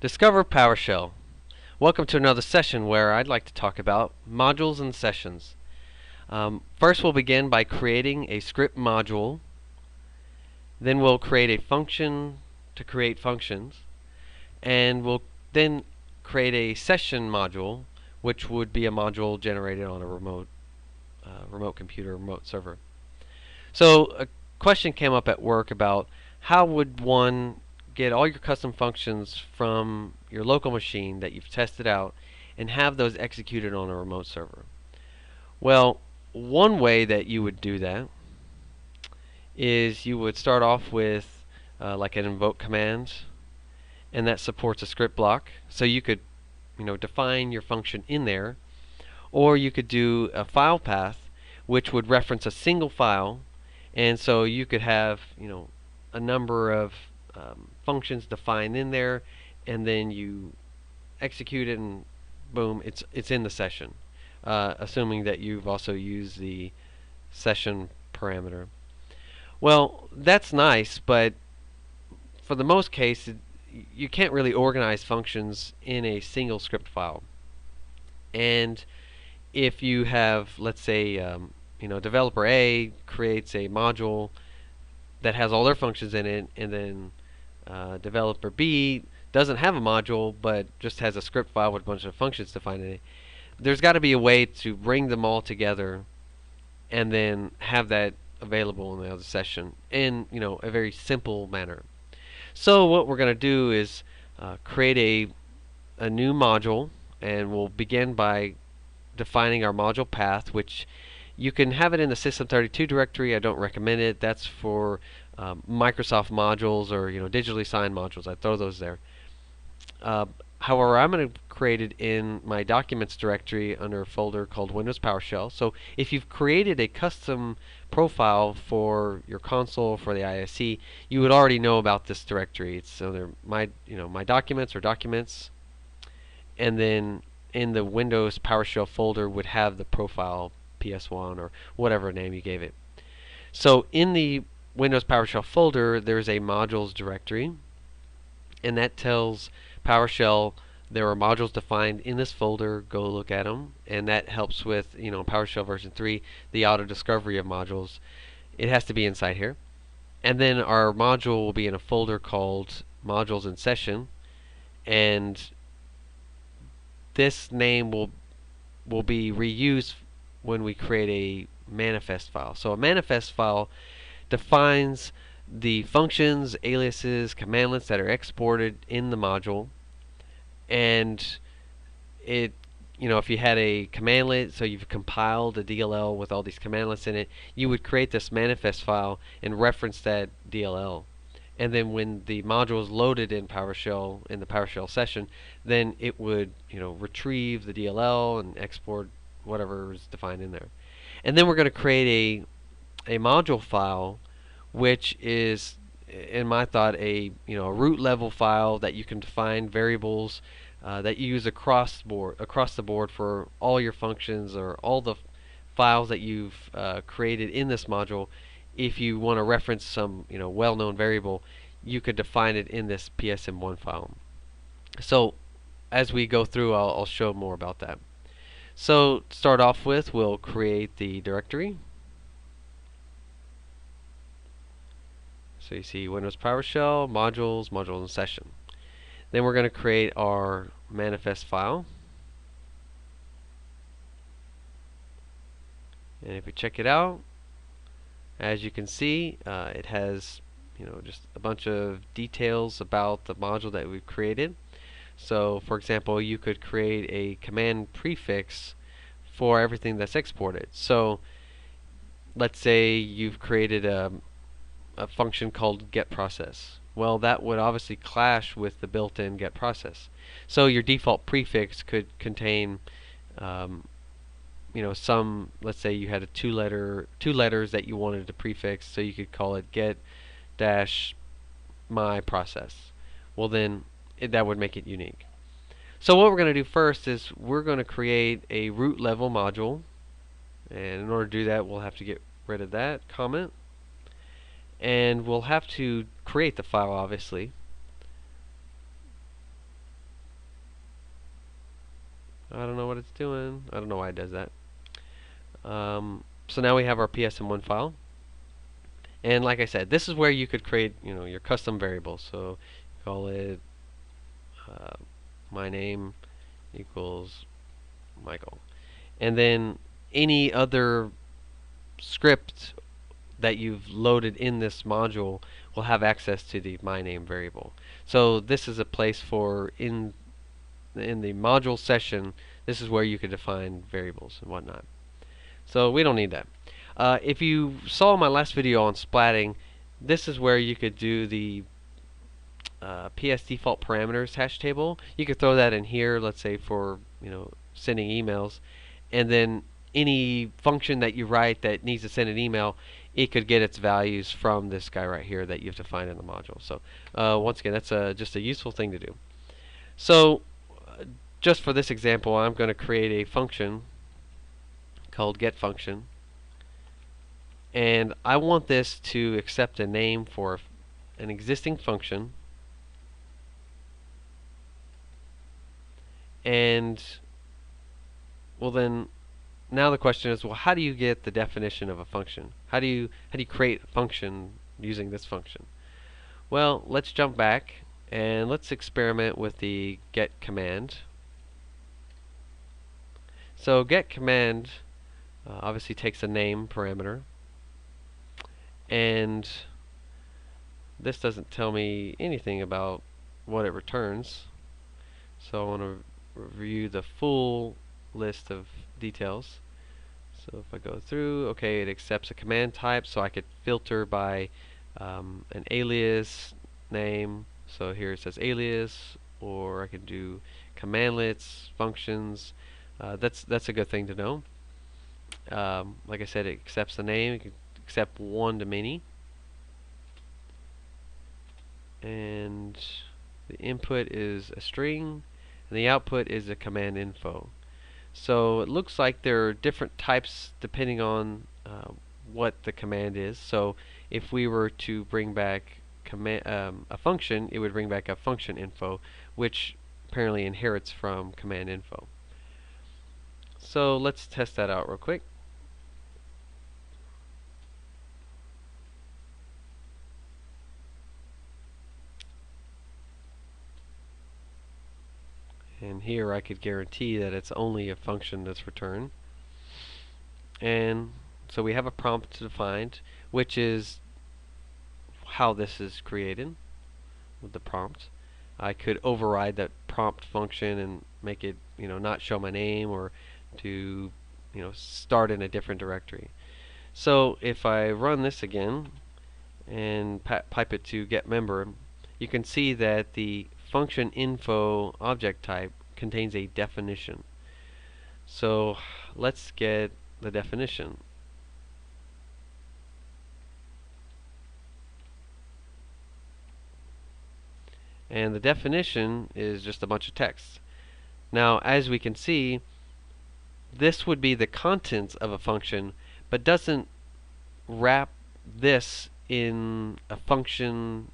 Discover PowerShell. Welcome to another session where I'd like to talk about modules and sessions. First we'll begin by creating a script module. Then we'll create a function to create functions. And we'll then create a session module, which would be a module generated on a remote computer, remote server. So a question came up at work about how would one get all your custom functions from your local machine that you've tested out and have those executed on a remote server. Well, one way that you would do that is you would start off with like an invoke command, and that supports a script block. So you could, define your function in there, or you could do a file path, which would reference a single file, and so you could have, a number of functions defined in there, and then you execute it, and boom, it's in the session, assuming that you've also used the session parameter. Well, that's nice, but for the most case, you can't really organize functions in a single script file. And if you have, let's say, developer A creates a module that has all their functions in it, and then developer B doesn't have a module but just has a script file with a bunch of functions defined in it, there's got to be a way to bring them all together and then have that available in the other session in a very simple manner. So what we're going to do is create a new module, and we'll begin by defining our module path, which you can have it in the System32 directory. I don't recommend it. That's for Microsoft modules or digitally signed modules. I throw those there. However, I'm going to create it in my Documents directory under a folder called Windows PowerShell. So if you've created a custom profile for your console for the ISE, you would already know about this directory. It's under my my Documents or Documents, and then in the Windows PowerShell folder would have the profile PS1 or whatever name you gave it. So in the Windows PowerShell folder, there's a modules directory, and that tells PowerShell there are modules defined in this folder. Go look at them, and that helps with PowerShell version 3, the auto discovery of modules. It has to be inside here, and then our module will be in a folder called Modules in Session, and this name will be reused when we create a manifest file. So a manifest file defines the functions, aliases, commandlets that are exported in the module, and it if you had a commandlet, so you've compiled a DLL with all these commandlets in it, you would create this manifest file and reference that DLL. And then when the module is loaded in PowerShell, in the PowerShell session, then it would retrieve the DLL and export whatever is defined in there. And then we're going to create a module file, which is, in my thought, a root level file that you can define variables that you use across the board for all your functions or all the files that you've created in this module. If you want to reference some well-known variable, you could define it in this PSM1 file. So as we go through, I'll show more about that. So to start off with, we'll create the directory. So you see Windows PowerShell, modules, modules in session. Then we're going to create our manifest file. And if we check it out, as you can see, it has just a bunch of details about the module that we've created. So for example, you could create a command prefix for everything that's exported. So let's say you've created a function called getProcess. Well, that would obviously clash with the built-in getProcess. So your default prefix could contain some, let's say you had a two letters that you wanted to prefix, so you could call it get dash my process. Well, then that would make it unique. So what we're going to do first is we're going to create a root level module, and in order to do that, we'll have to get rid of that comment, and we'll have to create the file, obviously. I don't know what it's doing. I don't know why it does that. So now we have our PSM1 file. And like I said, this is where you could create, your custom variables. So call it uh, my name equals Michael. And then any other script that you've loaded in this module will have access to the my name variable. So this is a place for in the module session. This is where you could define variables and whatnot. So we don't need that. If you saw my last video on splatting, this is where you could do the PS default parameters hash table. You could throw that in here, let's say for sending emails, and then any function that you write that needs to send an email, it could get its values from this guy right here that you've defined in the module. So once again, that's just a useful thing to do. So just for this example, I'm going to create a function called getFunction, and I want this to accept a name for an existing function. And well, then now the question is, well, how do you get the definition of a function? How do you create a function using this function? Well, let's jump back and let's experiment with the get command. So get command obviously takes a name parameter, and this doesn't tell me anything about what it returns. So I want to review the full list of details. So if I go through, okay, it accepts a command type, so I could filter by an alias name. So here it says alias, or I could do commandlets, functions. That's a good thing to know. Like I said, it accepts the name. It can accept one to many, and the input is a string, and the output is a command info. So it looks like there are different types depending on what the command is. So if we were to bring back a function, it would bring back a function info, which apparently inherits from command info. So let's test that out real quick. And here I could guarantee that it's only a function that's returned. And so we have a prompt defined, which is how this is created with the prompt. I could override that prompt function and make it, not show my name, or to, start in a different directory. So if I run this again and pipe it to get member, you can see that the function info object type contains a definition. So let's get the definition. And the definition is just a bunch of text. Now, as we can see, this would be the contents of a function, but doesn't wrap this in a function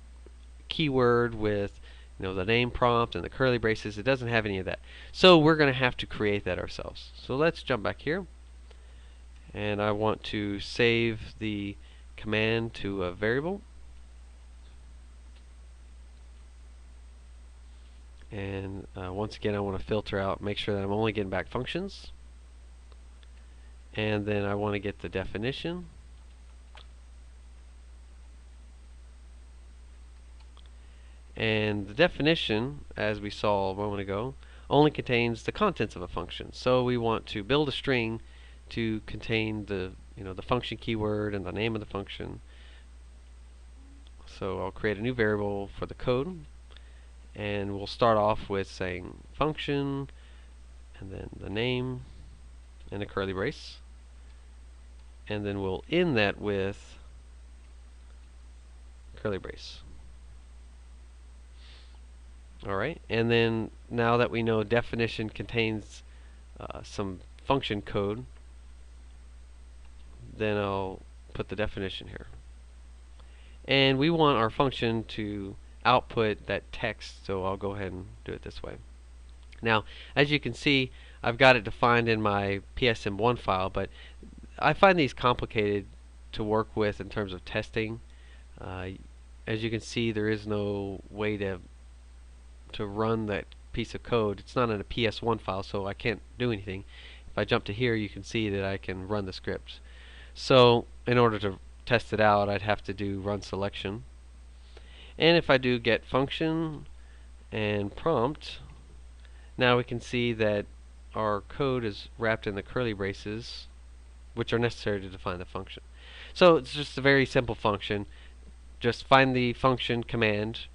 keyword with the name prompt and the curly braces. It doesn't have any of that. So we're going to have to create that ourselves. So let's jump back here, and I want to save the command to a variable. And once again, I want to filter out, make sure that I'm only getting back functions. And then I want to get the definition. And the definition, as we saw a moment ago, only contains the contents of a function. So we want to build a string to contain the the function keyword and the name of the function. So I'll create a new variable for the code, and we'll start off with saying function, and then the name, and a curly brace, and then we'll end that with curly brace. Alright, and then now that we know definition contains some function code, then I'll put the definition here. And we want our function to output that text, so I'll go ahead and do it this way. Now, as you can see, I've got it defined in my PSM1 file, but I find these complicated to work with in terms of testing. Uh, as you can see, there is no way to run that piece of code. It's not in a PS1 file, so I can't do anything. If I jump to here, you can see that I can run the script. So in order to test it out, I'd have to do run selection. And if I do get function and prompt, now we can see that our code is wrapped in the curly braces, which are necessary to define the function. So it's just a very simple function. Just find the function command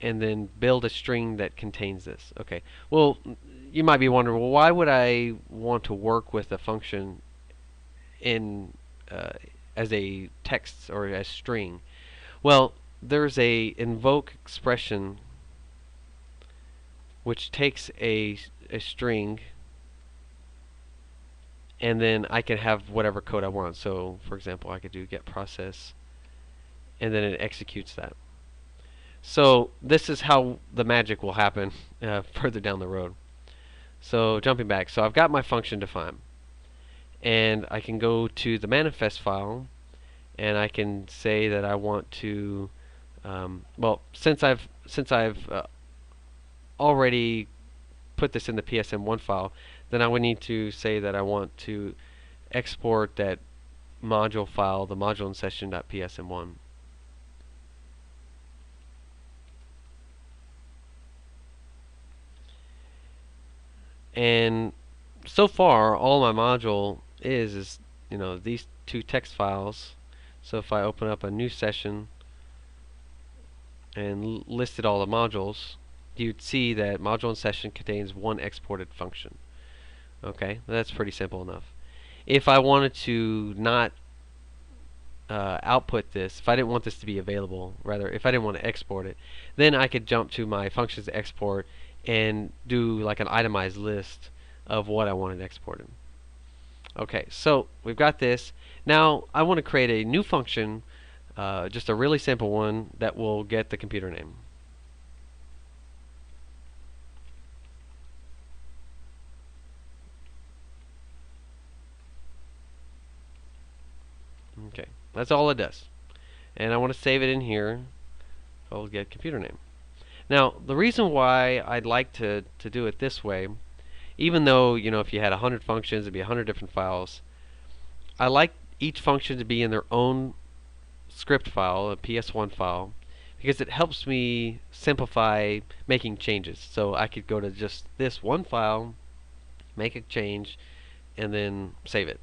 and then build a string that contains this. Okay. Well, you might be wondering, well, why would I want to work with a function in as a text or a string? Well, there's a invoke expression which takes a string, and then I can have whatever code I want. So, for example, I could do get process, and then it executes that. So this is how the magic will happen further down the road. So jumping back, so I've got my function defined, and I can go to the manifest file, and I can say that I want to. Well, since I've already put this in the PSM1 file, then I would need to say that I want to export that module file, the module in session.psm1. And so far, all my module is these two text files. So if I open up a new session and listed all the modules, you'd see that module in session contains one exported function. Okay, that's pretty simple enough. If I wanted to not output this, if I didn't want this to be available, rather, if I didn't want to export it, then I could jump to my functions to export and do like an itemized list of what I wanted exported. Okay, so we've got this. Now I want to create a new function, just a really simple one that will get the computer name. Okay, that's all it does. And I want to save it in here. I'll get computer name. Now, the reason why I'd like to do it this way, even though, if you had 100 functions, it'd be 100 different files, I like each function to be in their own script file, a PS1 file, because it helps me simplify making changes. So I could go to just this one file, make a change, and then save it.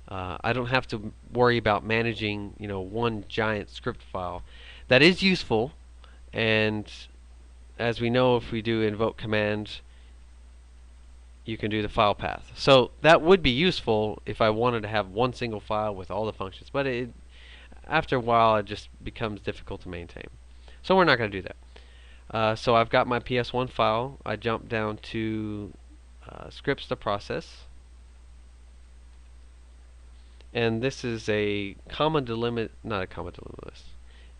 I don't have to worry about managing, one giant script file. That is useful, and as we know, if we do invoke command, you can do the file path. So that would be useful if I wanted to have one single file with all the functions, but after a while it just becomes difficult to maintain. So we're not going to do that. So I've got my PS1 file. I jump down to scripts to process, and this is a comma delimit, not a comma delimit list.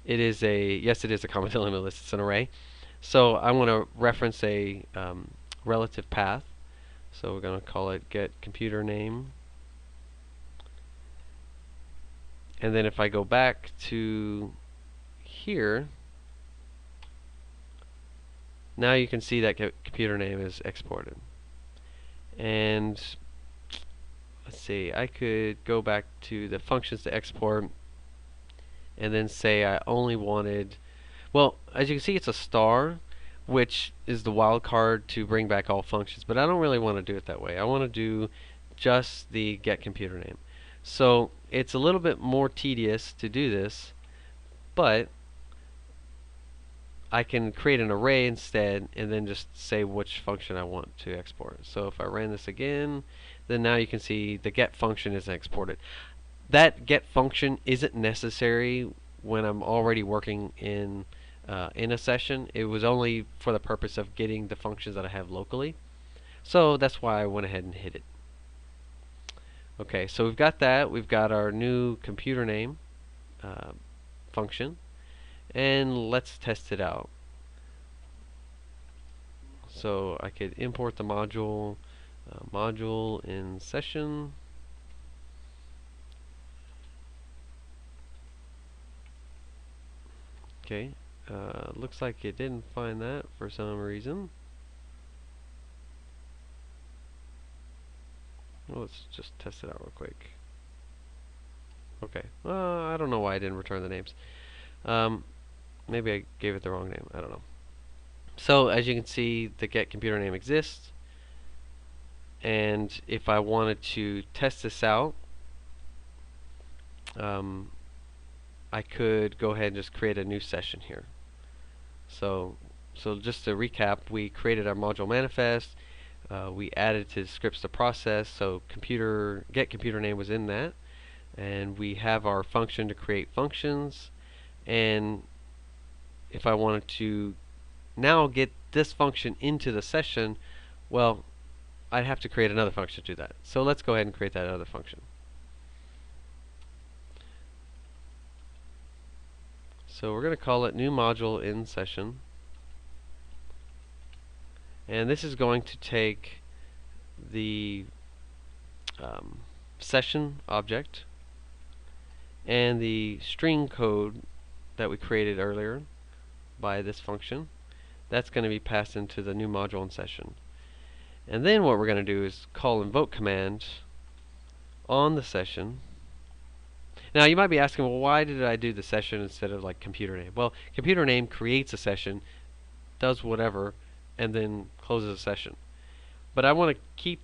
It is yes, it is a comma delimit list. It's an array. So I want to reference a relative path. So we're going to call it get computer name. And then if I go back to here, now you can see that computer name is exported. And let's see, I could go back to the functions to export and then say I only wanted, well, as you can see, it's a star, which is the wildcard to bring back all functions, but I don't really want to do it that way. I want to do just the get computer name. So it's a little bit more tedious to do this, but I can create an array instead and then just say which function I want to export. So if I ran this again, then now you can see the get function is exported. That get function isn't necessary when I'm already working in a session. It was only for the purpose of getting the functions that I have locally. So that's why I went ahead and hit it. Okay, so we've got that. We've got our new computer name function, and let's test it out. So I could import the module, module in session. Okay, looks like it didn't find that for some reason. Well, let's just test it out real quick. Okay, I don't know why I didn't return the names. Maybe I gave it the wrong name. I don't know. So as you can see, the get computer name exists, and if I wanted to test this out, I could go ahead and just create a new session here. So just to recap, we created our module manifest. We added to scripts to process, so get computer name was in that, and we have our function to create functions. And if I wanted to now get this function into the session, well, I'd have to create another function to do that. So let's go ahead and create that other function. So we're going to call it new module in session, and this is going to take the session object and the string code that we created earlier by this function. That's going to be passed into the new module in session. And then what we're going to do is call invoke command on the session. Now you might be asking, well, why did I do the session instead of like computer name? Well, computer name creates a session, does whatever, and then closes a session. But I want to keep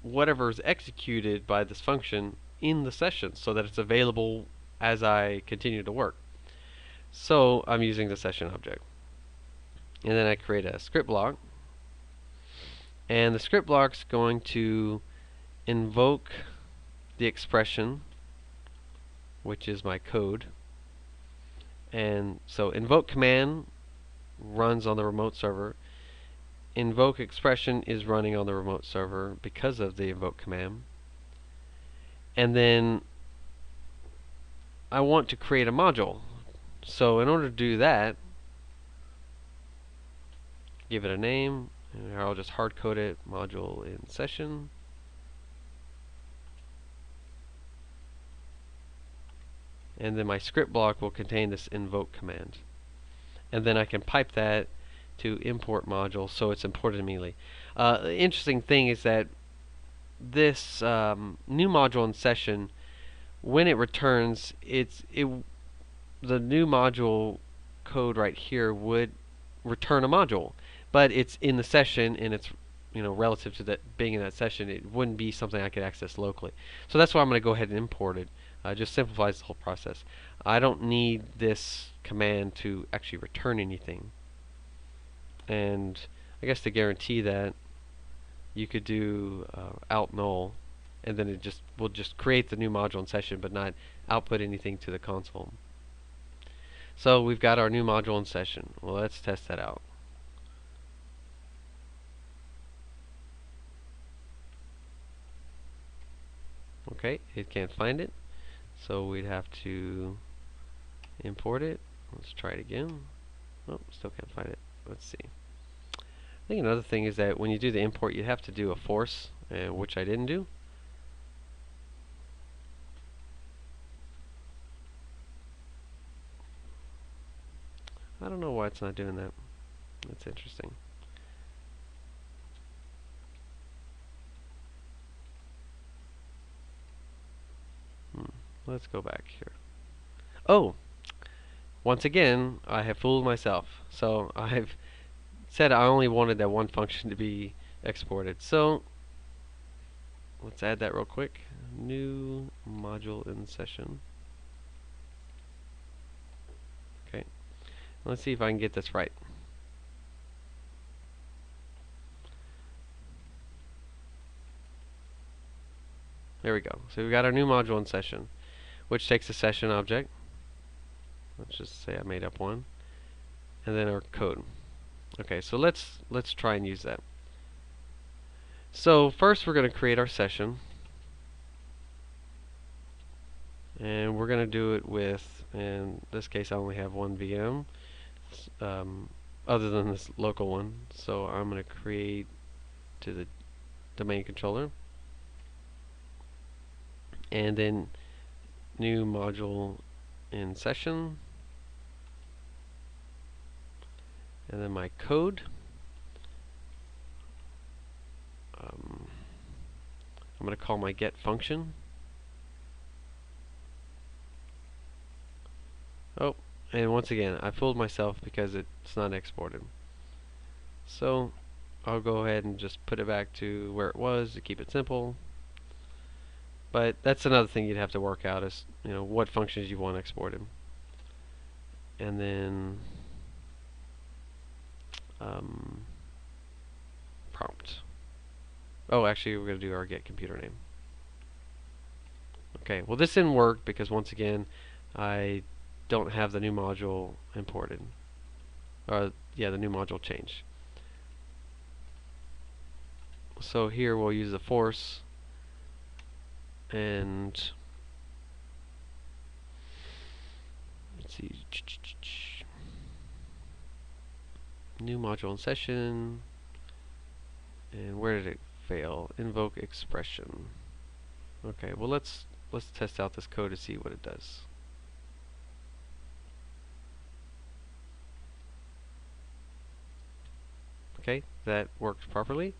whatever is executed by this function in the session so that it's available as I continue to work. So I'm using the session object. And then I create a script block. And the script block is going to invoke the expression, which is my code. And so invoke command runs on the remote server. Invoke expression is running on the remote server because of the invoke command. And then I want to create a module. So in order to do that, give it a name, and I'll just hard code it, module in session. And then my script block will contain this invoke command. And then I can pipe that to import module, so it's imported immediately. The interesting thing is that this new module in session, when it returns, the new module code right here would return a module, but it's in the session, and it's relative to that being in that session, it wouldn't be something I could access locally. So that's why I'm going to go ahead and import it. Just simplifies the whole process. I don't need this command to actually return anything. And I guess to guarantee that, you could do out null, and then it will just create the new module in session, but not output anything to the console. So we've got our new module in session. Well, let's test that out. Okay, it can't find it, so we'd have to import it. Let's try it again. Oh, still can't find it. Let's see. I think another thing is that when you do the import, you have to do a force, which I didn't do. I don't know why it's not doing that. That's interesting. Let's go back here. Oh! Once again, I have fooled myself. So I've said I only wanted that one function to be exported. So let's add that real quick. New module in session. Okay. Let's see if I can get this right. There we go. So we've got our new module in session, which takes a session object. Let's just say I made up one. And then our code. Okay, so let's try and use that. So first we're going to create our session. And we're going to do it with, in this case I only have one VM. other than this local one. So I'm going to create to the domain controller, and then new module in session, and then my code. I'm going to call my get function. Oh, and once again, I fooled myself because it's not exported. So I'll go ahead and just put it back to where it was to keep it simple. But that's another thing you'd have to work out is, what functions you want exported. And then prompt. Oh, actually, we're going to do our get computer name. Okay, well this didn't work because once again, I don't have the new module imported. Yeah, the new module changed. So here we'll use the force, and let's see, new module in session, and where did it fail? Invoke expression. Okay, well let's test out this code to see what it does. Okay, that worked properly.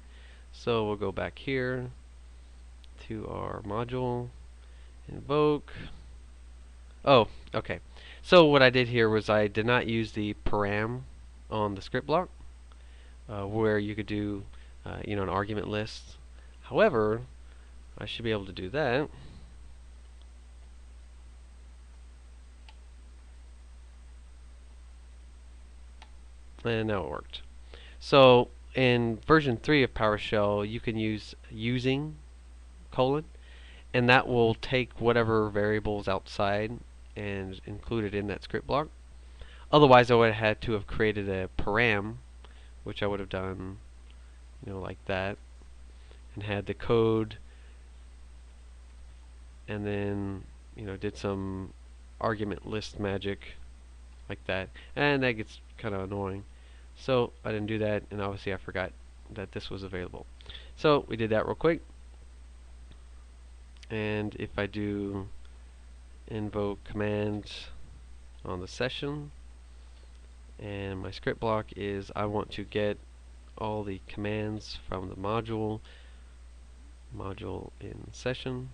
So we'll go back here to our module, invoke. Oh, okay. So what I did here was I did not use the param on the script block, where you could do, an argument list. However, I should be able to do that. And now it worked. So in version 3 of PowerShell, you can use using : and that will take whatever variables outside and include it in that script block. Otherwise, I would have had to have created a param, which I would have done, like that, and had the code, and then, did some argument list magic like that, and that gets kind of annoying. So I didn't do that, and obviously I forgot that this was available. So we did that real quick. And if I do invoke command on the session, and my script block is I want to get all the commands from the module in session,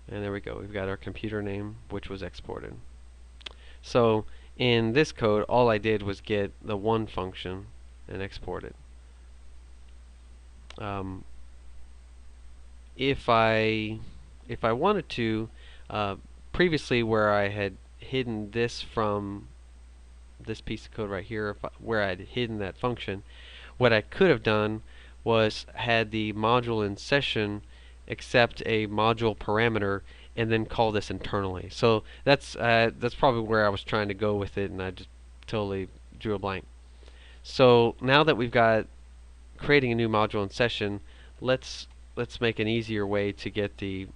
and there we go. We've got our computer name, which was exported. So in this code, all I did was get the one function and export it. If I wanted to, previously where I had hidden this from this piece of code right here, where I had hidden that function, what I could have done was had the module in session accept a module parameter and then call this internally. So that's probably where I was trying to go with it, and I just totally drew a blank. So now that we've got creating a new module in session, let's make an easier way to get the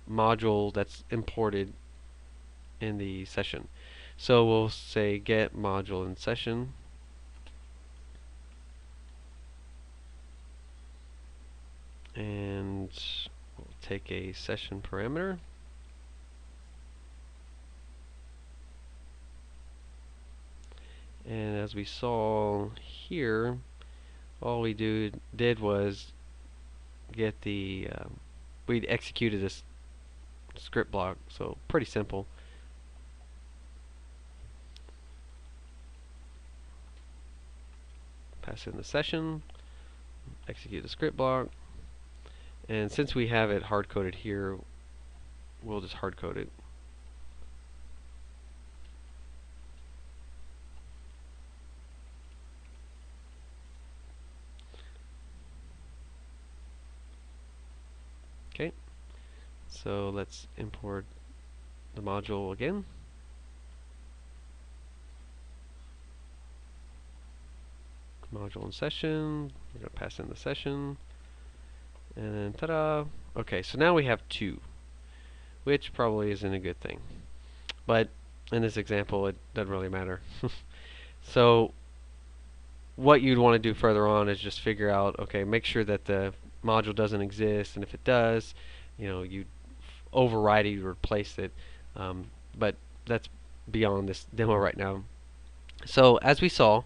module that's imported in the session. So we'll say get module in session, and we'll take a session parameter, and as we saw here, all we did was get the we'd executed this script block, so pretty simple. Pass in the session, execute the script block, and since we have it hard-coded here, we'll just hard-code it. Okay, so let's import the module again. Module in session, we're going to pass in the session, and then ta-da! Okay, so now we have two, which probably isn't a good thing. But in this example, it doesn't really matter. So what you'd want to do further on is just figure out, okay, make sure that the module doesn't exist, and if it does, you override it, you replace it. But that's beyond this demo right now. So as we saw,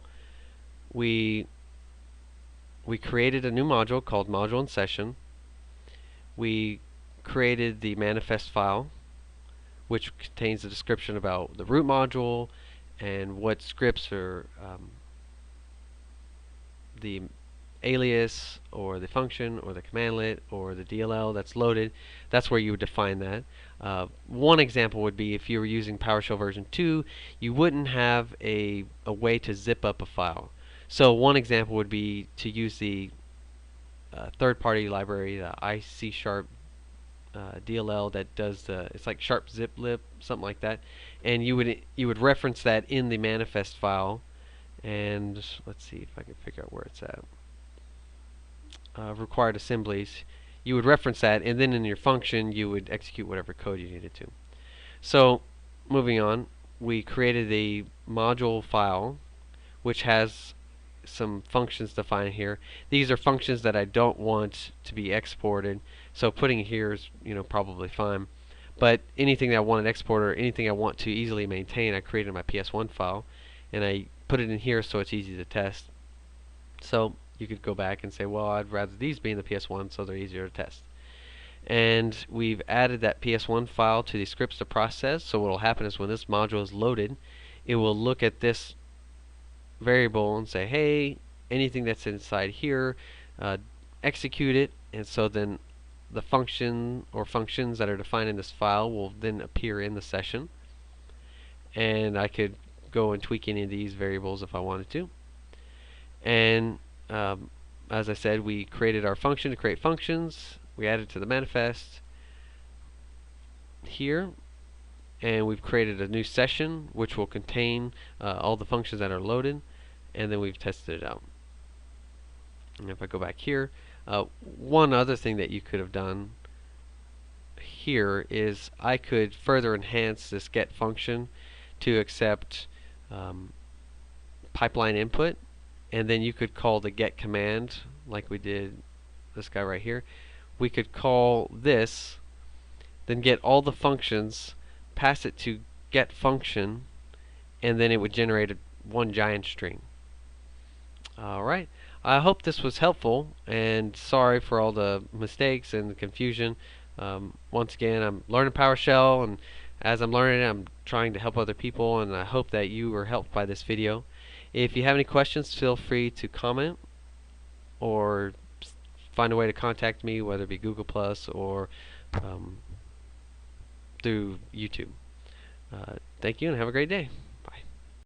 we created a new module called module in session. We created the manifest file, which contains a description about the root module and what scripts are the alias or the function or the commandlet or the DLL that's loaded. That's where you would define that. One example would be if you were using PowerShell version 2, you wouldn't have a way to zip up a file. So one example would be to use the third-party library, the IC Sharp DLL that does it's like sharp zip lib, something like that, and you would reference that in the manifest file. And let's see if I can figure out where it's at. Required assemblies, you would reference that, and then in your function you would execute whatever code you needed to. So moving on, we created a module file which has some functions defined here. These are functions that I don't want to be exported, so putting it here is probably fine. But anything that I want to export or anything I want to easily maintain, I created in my PS1 file, and I put it in here so it's easy to test. So you could go back and say, well, I'd rather these be in the PS1 so they're easier to test. And we've added that PS1 file to the scripts to process. So what will happen is when this module is loaded, it will look at this variable and say, hey, anything that's inside here, execute it. And so then the function or functions that are defined in this file will then appear in the session. And I could go and tweak any of these variables if I wanted to. And as I said, we created our function to create functions. We added to the manifest here, and we've created a new session which will contain all the functions that are loaded, and then we've tested it out. And if I go back here, one other thing that you could have done here is I could further enhance this get function to accept pipeline input, and then you could call the get command like we did this guy right here. We could call this, then get all the functions, pass it to get function, and then it would generate one giant string. Alright, I hope this was helpful, and sorry for all the mistakes and the confusion. Once again, I'm learning PowerShell, and as I'm learning it, I'm trying to help other people, and I hope that you were helped by this video. If you have any questions, feel free to comment or find a way to contact me, whether it be Google Plus or through YouTube. Thank you and have a great day.